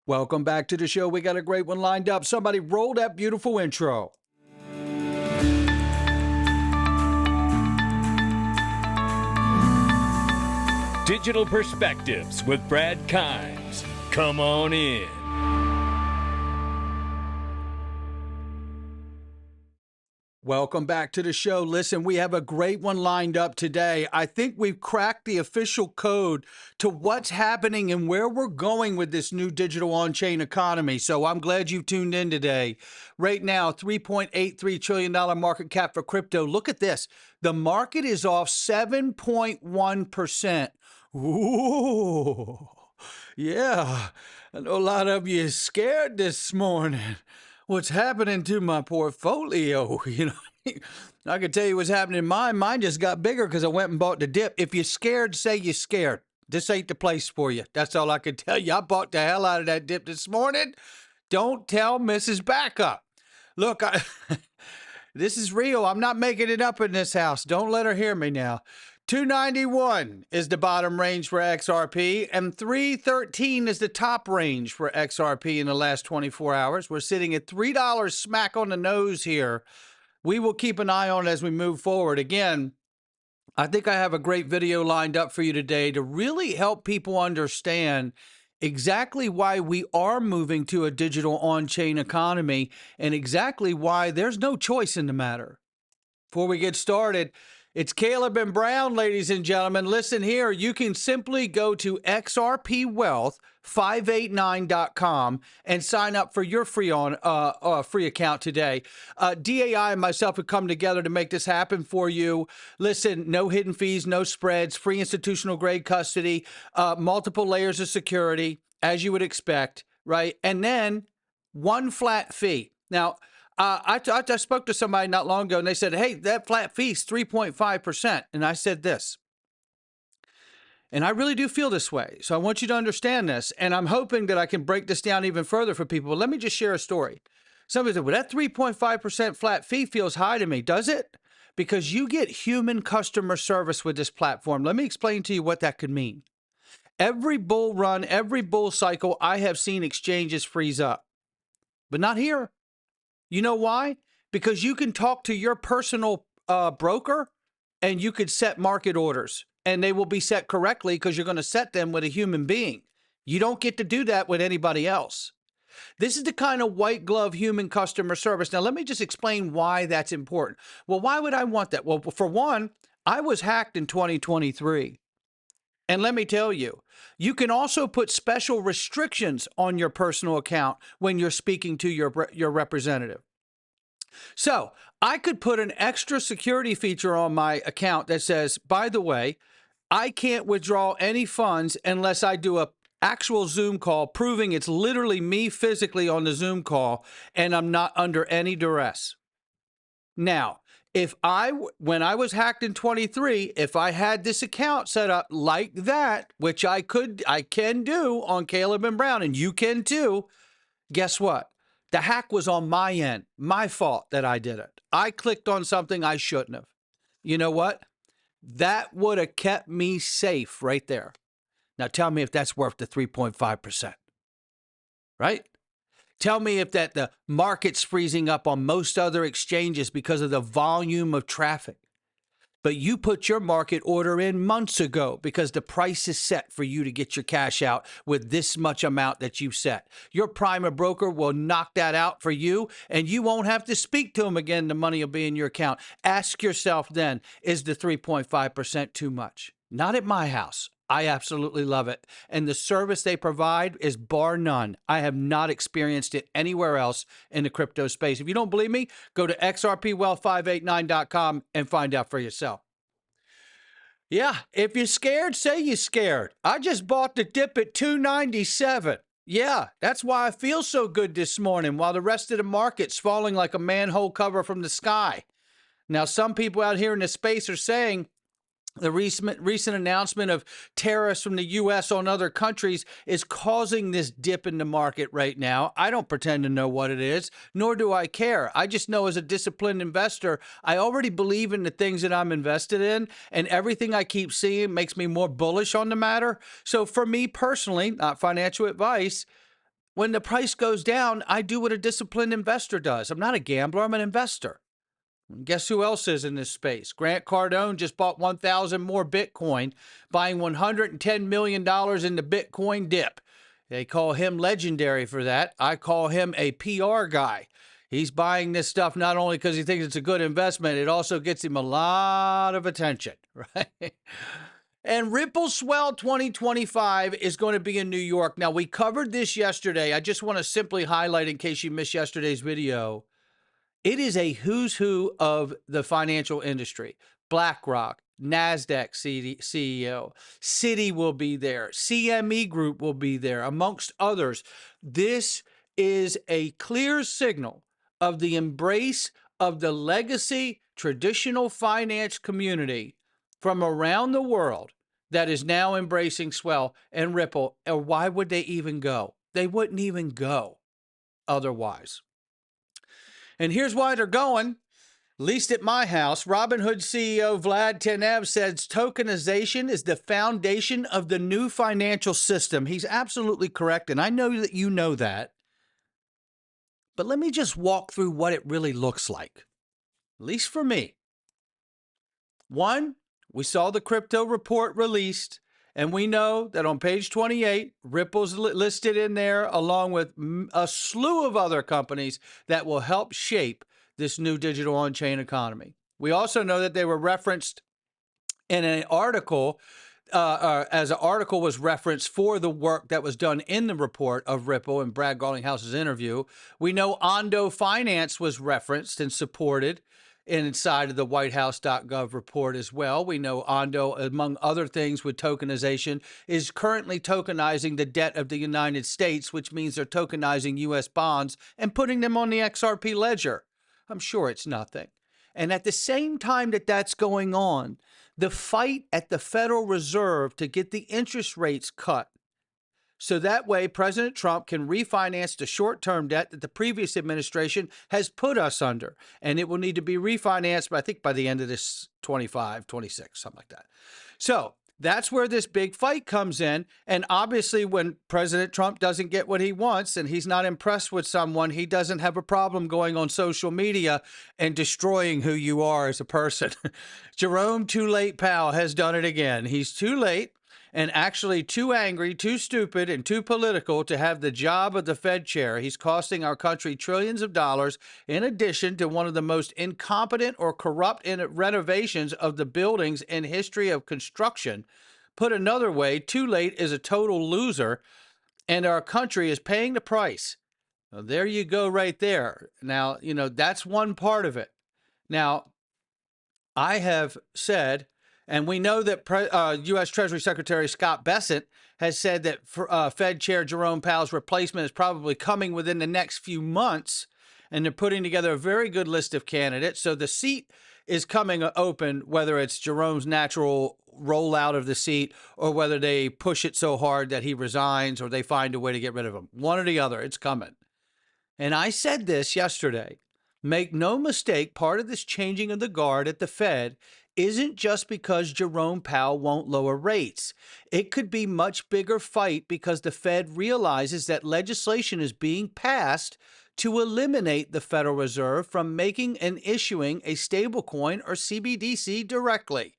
Welcome back to the show. We got a great one lined up. Somebody roll that beautiful intro. Digital Perspectives with Brad Kimes. Come on in. Welcome back to the show. Listen, we have a great one lined up today. I think we've cracked the official code to what's happening and where we're going with this new digital on-chain economy. So I'm glad you tuned in today. Right now, $3.83 trillion market cap for crypto. Look at this. The market is off 7.1%. Ooh, yeah. I know a lot of you are scared this morning. What's happening to my portfolio? You know, I can tell you what's happening in mine. Mine just got bigger because I went and bought the dip. If you're scared, say you're scared. This ain't the place for you. That's all I can tell you. I bought the hell out of that dip this morning. Don't tell Mrs. Backup. Look, this is real. I'm not making it up in this house. Don't let her hear me now. 291 is the bottom range for XRP, and 313 is the top range for XRP in the last 24 hours. We're sitting at $3 smack on the nose here. We will keep an eye on it as we move forward. Again, I think I have a great video lined up for you today to really help people understand exactly why we are moving to a digital on-chain economy and exactly why there's no choice in the matter. Before we get started, it's Caleb and Brown, ladies and gentlemen. Listen here, you can simply go to XRPwealth589.com and sign up for your free account today. DAI and myself have come together to make this happen for you. Listen, no hidden fees, no spreads, free institutional grade custody, multiple layers of security, as you would expect, right? And then one flat fee. Now, I spoke to somebody not long ago, and they said, hey, that flat fee is 3.5%. And I said this, and I really do feel this way. So I want you to understand this, and I'm hoping that I can break this down even further for people. But let me just share a story. Somebody said, well, that 3.5% flat fee feels high to me. Does it? Because you get human customer service with this platform. Let me explain to you what that could mean. Every bull run, every bull cycle, I have seen exchanges freeze up, but not here. You know why? Because you can talk to your personal broker and you could set market orders and they will be set correctly because you're going to set them with a human being. You don't get to do that with anybody else. This is the kind of white glove human customer service. Now, let me just explain why that's important. Well, why would I want that? Well, for one, I was hacked in 2023. And let me tell you, you can also put special restrictions on your personal account when you're speaking to your representative. So I could put an extra security feature on my account that says, by the way, I can't withdraw any funds unless I do an actual Zoom call proving it's literally me physically on the Zoom call and I'm not under any duress. Now, when I was hacked in 23, if I had this account set up like that, which I can do on Caleb and Brown, and you can too, guess what? The hack was on my end, my fault that I did it. I clicked on something I shouldn't have. You know what? That would have kept me safe right there. Now tell me if that's worth the 3.5%, right? Tell me if the market's freezing up on most other exchanges because of the volume of traffic. But you put your market order in months ago because the price is set for you to get your cash out with this much amount that you've set. Your primer broker will knock that out for you and you won't have to speak to them again. The money will be in your account. Ask yourself then, is the 3.5% too much? Not at my house. I absolutely love it. And the service they provide is bar none. I have not experienced it anywhere else in the crypto space. If you don't believe me, go to XRPwealth589.com and find out for yourself. Yeah, if you're scared, say you're scared. I just bought the dip at 297. Yeah, that's why I feel so good this morning while the rest of the market's falling like a manhole cover from the sky. Now, some people out here in the space are saying the recent announcement of tariffs from the U.S. on other countries is causing this dip in the market right now. I don't pretend to know what it is, nor do I care. I just know as a disciplined investor, I already believe in the things that I'm invested in, and everything I keep seeing makes me more bullish on the matter. So for me personally, not financial advice, When the price goes down, I do what a disciplined investor does. I'm not a gambler, I'm an investor. And guess who else is in this space? Grant Cardone just bought 1,000 more Bitcoin, buying $110 million in the Bitcoin dip. They call him legendary for that. I call him a PR guy. He's buying this stuff not only because he thinks it's a good investment, it also gets him a lot of attention, right? And Ripple Swell 2025 is going to be in New York. Now, we covered this yesterday. I just want to simply highlight in case you missed yesterday's video. It is a who's who of the financial industry. BlackRock, NASDAQ CEO, Citi will be there. CME Group will be there, amongst others. This is a clear signal of the embrace of the legacy traditional finance community from around the world that is now embracing Swell and Ripple. Or why would they even go? They wouldn't even go otherwise. And here's why they're going, at least at my house. Robinhood CEO Vlad Tenev says tokenization is the foundation of the new financial system. He's absolutely correct, and I know that you know that. But let me just walk through what it really looks like, at least for me. One, we saw the crypto report released, and we know that on page 28, Ripple's listed in there along with a slew of other companies that will help shape this new digital on-chain economy. We also know that they were referenced in an article, as an article was referenced for the work that was done in the report of Ripple and Brad Garlinghouse's interview. We know Ondo Finance was referenced and supported inside of the whitehouse.gov report as well. We know Ondo, among other things with tokenization, is currently tokenizing the debt of the United States, which means they're tokenizing U.S. bonds and putting them on the XRP ledger. I'm sure it's nothing. And at the same time that that's going on, the fight at the Federal Reserve to get the interest rates cut, so that way President Trump can refinance the short-term debt that the previous administration has put us under. And it will need to be refinanced, I think, by the end of this 25, 26, something like that. So that's where this big fight comes in. And obviously, when President Trump doesn't get what he wants and he's not impressed with someone, he doesn't have a problem going on social media and destroying who you are as a person. Jerome Too Late Powell has done it again. He's too late and actually too angry, too stupid, and too political to have the job of the Fed chair. He's costing our country trillions of dollars, in addition to one of the most incompetent or corrupt renovations of the buildings in history of construction. Put another way, Too Late is a total loser, and our country is paying the price. Now, there you go right there. Now, that's one part of it. Now, I have said, and we know that U.S. Treasury Secretary Scott Bessent has said that Fed Chair Jerome Powell's replacement is probably coming within the next few months, and they're putting together a very good list of candidates. So the seat is coming open, whether it's Jerome's natural rollout of the seat or whether they push it so hard that he resigns or they find a way to get rid of him. One or the other, it's coming. And I said this yesterday. Make no mistake, part of this changing of the guard at the Fed isn't just because Jerome Powell won't lower rates. It could be much bigger fight because the Fed realizes that legislation is being passed to eliminate the Federal Reserve from making and issuing a stablecoin or CBDC directly.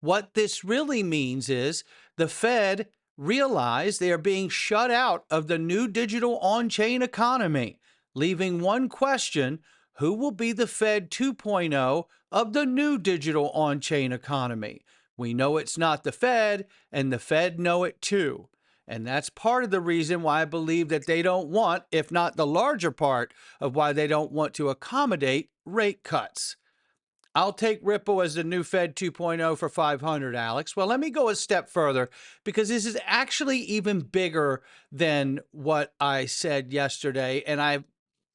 What this really means is the Fed realize they are being shut out of the new digital on-chain economy, leaving one question: who will be the Fed 2.0 of the new digital on-chain economy? We know it's not the Fed, and the Fed know it too. And that's part of the reason why I believe that they don't want, if not the larger part of why they don't want to accommodate rate cuts. I'll take Ripple as the new Fed 2.0 for 500, Alex. Well, let me go a step further, because this is actually even bigger than what I said yesterday, and I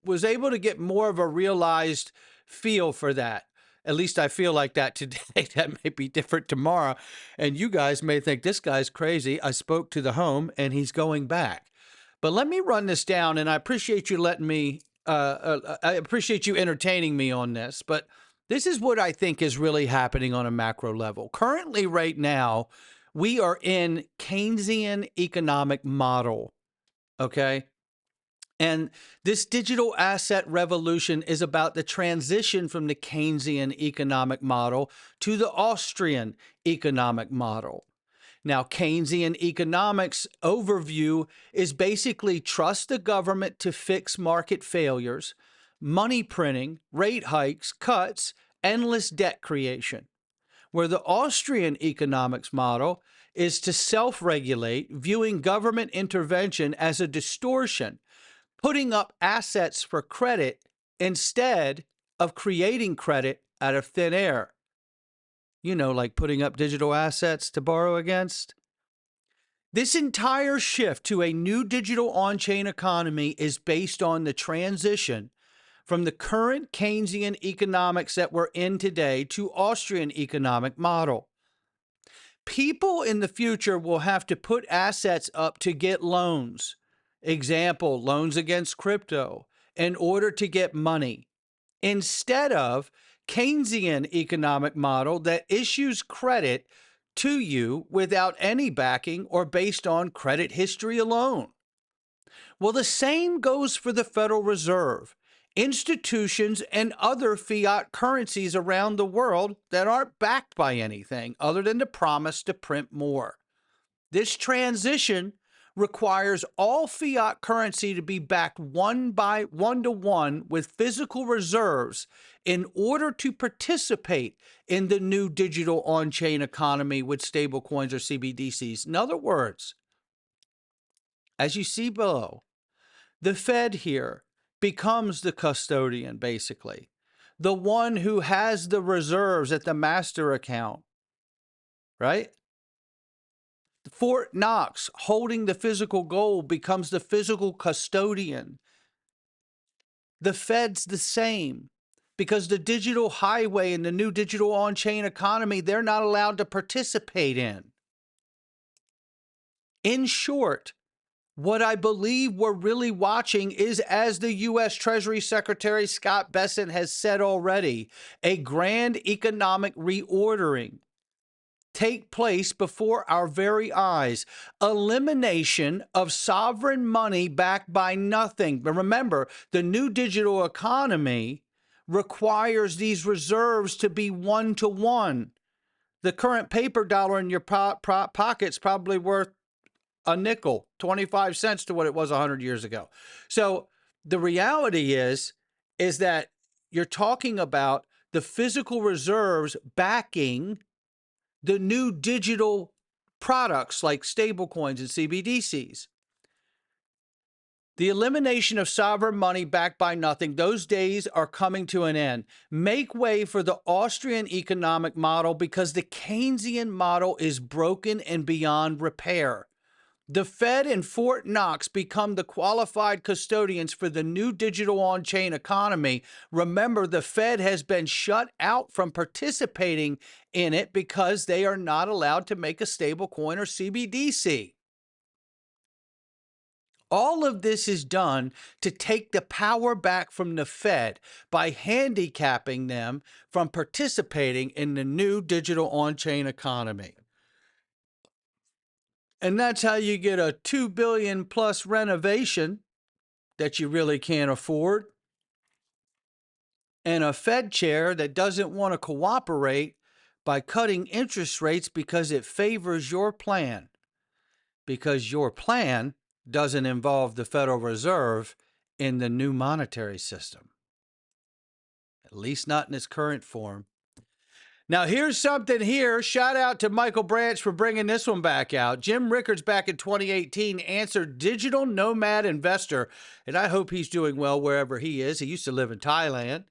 was able to get more of a realized feel for that. At least I feel like that today. That may be different tomorrow. And you guys may think this guy's crazy. I spoke to the home and he's going back. But let me run this down, and I appreciate you letting me, I appreciate you entertaining me on this. But this is what I think is really happening on a macro level. Currently, right now, we are in Keynesian economic model, okay? And this digital asset revolution is about the transition from the Keynesian economic model to the Austrian economic model. Now, Keynesian economics overview is basically trust the government to fix market failures, money printing, rate hikes, cuts, endless debt creation. Where the Austrian economics model is to self-regulate, viewing government intervention as a distortion, putting up assets for credit instead of creating credit out of thin air. You know, like putting up digital assets to borrow against. This entire shift to a new digital on-chain economy is based on the transition from the current Keynesian economics that we're in today to Austrian economic model. People in the future will have to put assets up to get loans. Example, loans against crypto, in order to get money, instead of Keynesian economic model that issues credit to you without any backing or based on credit history alone. Well, the same goes for the Federal Reserve, institutions, and other fiat currencies around the world that aren't backed by anything other than the promise to print more. This transition requires all fiat currency to be backed one to one with physical reserves in order to participate in the new digital on-chain economy with stablecoins or CBDCs. In other words, as you see below, the Fed here becomes the custodian, basically, the one who has the reserves at the master account, right? Fort Knox, holding the physical gold, becomes the physical custodian. The Fed's the same, because the digital highway and the new digital on-chain economy, they're not allowed to participate in. In short, what I believe we're really watching is, as the U.S. Treasury Secretary Scott Bessent has said already, a grand economic reordering take place before our very eyes. Elimination of sovereign money backed by nothing. But remember, the new digital economy requires these reserves to be one-to-one. The current paper dollar in your pocket's probably worth a nickel, 25 cents to what it was 100 years ago. So the reality is that you're talking about the physical reserves backing the new digital products like stablecoins and CBDCs. The elimination of sovereign money backed by nothing, those days are coming to an end. Make way for the Austrian economic model, because the Keynesian model is broken and beyond repair. The Fed and Fort Knox become the qualified custodians for the new digital on-chain economy. Remember, the Fed has been shut out from participating in it because they are not allowed to make a stablecoin or CBDC. All of this is done to take the power back from the Fed by handicapping them from participating in the new digital on-chain economy. And that's how you get a $2 billion plus renovation that you really can't afford, and a Fed chair that doesn't want to cooperate by cutting interest rates because it favors your plan, because your plan doesn't involve the Federal Reserve in the new monetary system, at least not in its current form. Now, here's something here. Shout out to Michael Branch for bringing this one back out. Jim Rickards back in 2018 answered digital nomad investor, and I hope he's doing well wherever he is. He used to live in Thailand.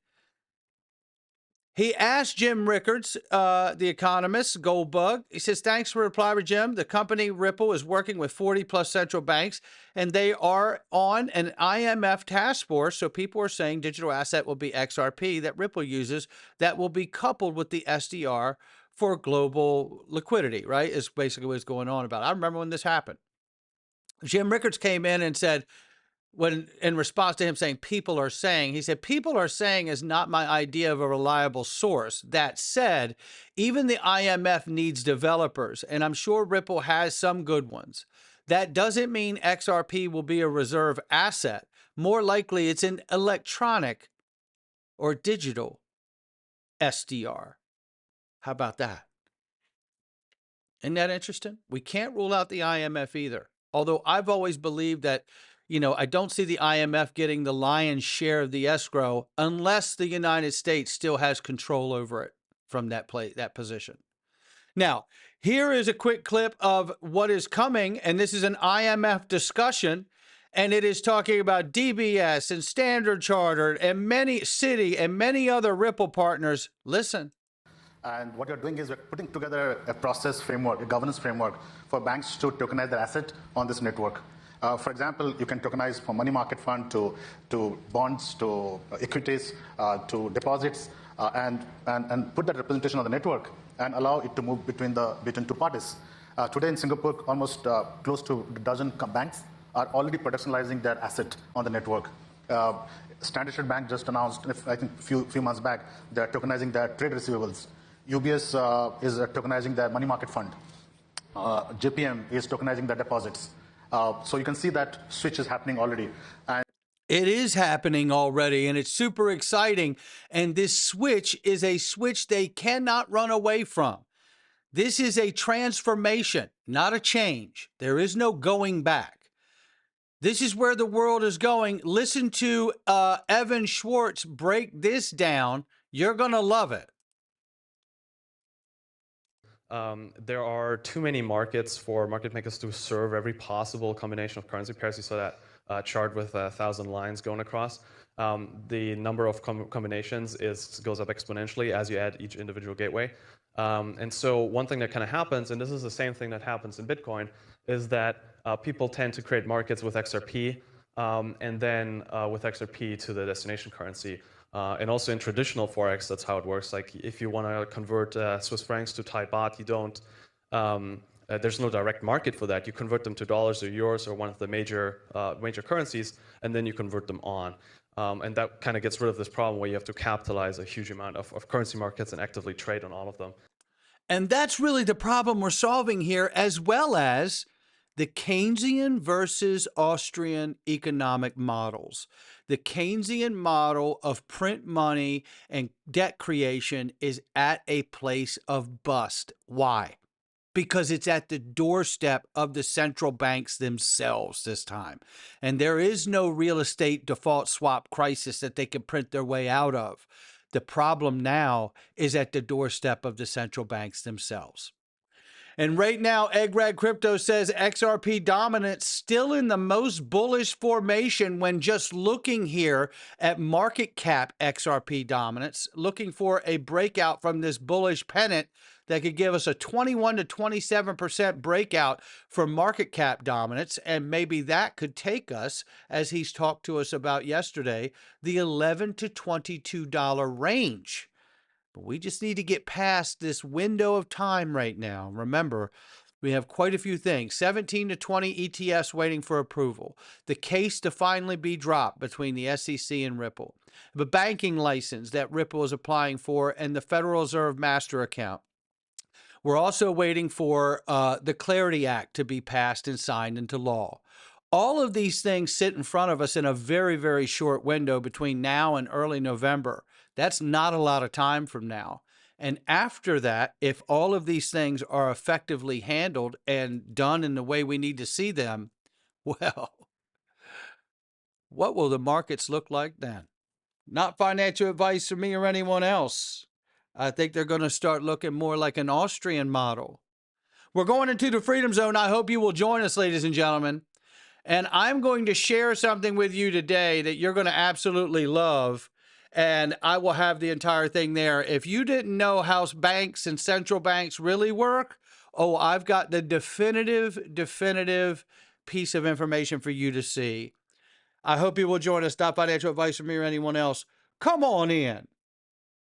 He asked Jim Rickards, the economist, Goldbug. He says, thanks for reply, Jim. The company Ripple is working with 40 plus central banks, and they are on an IMF task force. So people are saying digital asset will be XRP that Ripple uses, that will be coupled with the SDR for global liquidity, right? Is basically what's going on about it. I remember when this happened. Jim Rickards came in and said, when in response to him saying people are saying, he said, people are saying is not my idea of a reliable source. That said, even the IMF needs developers, and I'm sure Ripple has some good ones. That doesn't mean XRP will be a reserve asset. More likely, it's an electronic or digital SDR. How about that? Isn't that interesting? We can't rule out the IMF either. Although I've always believed that, I don't see the IMF getting the lion's share of the escrow unless the United States still has control over it from that position. Now, here is a quick clip of what is coming, and this is an IMF discussion, and it is talking about DBS and Standard Chartered and many Citi and many other Ripple partners. Listen. And what you're doing is we're putting together a process framework, a governance framework for banks to tokenize their asset on this network. For example, you can tokenize from money market fund to bonds, to equities, to deposits, and put that representation on the network and allow it to move between two parties. Today in Singapore, almost close to a dozen banks are already productionalizing their asset on the network. Standard Chartered Bank just announced, I think a few months back, they're tokenizing their trade receivables. UBS is tokenizing their money market fund. JPM is tokenizing their deposits. So you can see that switch is happening already. And it is happening already, and it's super exciting. And this switch is a switch they cannot run away from. This is a transformation, not a change. There is no going back. This is where the world is going. Listen to Evan Schwartz break this down. You're going to love it. There are too many markets for market makers to serve every possible combination of currency pairs. You saw that chart with 1,000 lines going across. The number of combinations goes up exponentially as you add each individual gateway. And so one thing that kind of happens, and this is the same thing that happens in Bitcoin, is that people tend to create markets with XRP and then with XRP to the destination currency. And also in traditional Forex, that's how it works. Like if you want to convert Swiss francs to Thai baht, you don't, there's no direct market for that. You convert them to dollars or euros or one of the major currencies, and then you convert them on. And that kind of gets rid of this problem where you have to capitalize a huge amount of currency markets and actively trade on all of them. And that's really the problem we're solving here, as well as the Keynesian versus Austrian economic models. The Keynesian model of print money and debt creation is at a place of bust. Why? Because it's at the doorstep of the central banks themselves this time. And there is no real estate default swap crisis that they can print their way out of. The problem now is at the doorstep of the central banks themselves. And right now, Egg Rag Crypto says XRP dominance still in the most bullish formation when just looking here at market cap XRP dominance, looking for a breakout from this bullish pennant that could give us a 21 to 27% breakout for market cap dominance. And maybe that could take us, as he's talked to us about yesterday, the $11 to $22 range. But we just need to get past this window of time right now. Remember, we have quite a few things. 17 to 20 ETFs waiting for approval. The case to finally be dropped between the SEC and Ripple. The banking license that Ripple is applying for and the Federal Reserve master account. We're also waiting for the Clarity Act to be passed and signed into law. All of these things sit in front of us in a very, very short window between now and early November. That's not a lot of time from now. And after that, if all of these things are effectively handled and done in the way we need to see them, well, what will the markets look like then? Not financial advice from me or anyone else. I think they're going to start looking more like an Austrian model. We're going into the Freedom Zone. I hope you will join us, ladies and gentlemen. And I'm going to share something with you today that you're going to absolutely love. And I will have the entire thing there. If you didn't know how banks and central banks really work, oh, I've got the definitive piece of information for you to see. I hope you will join us. Not financial advice from me or anyone else. Come on in.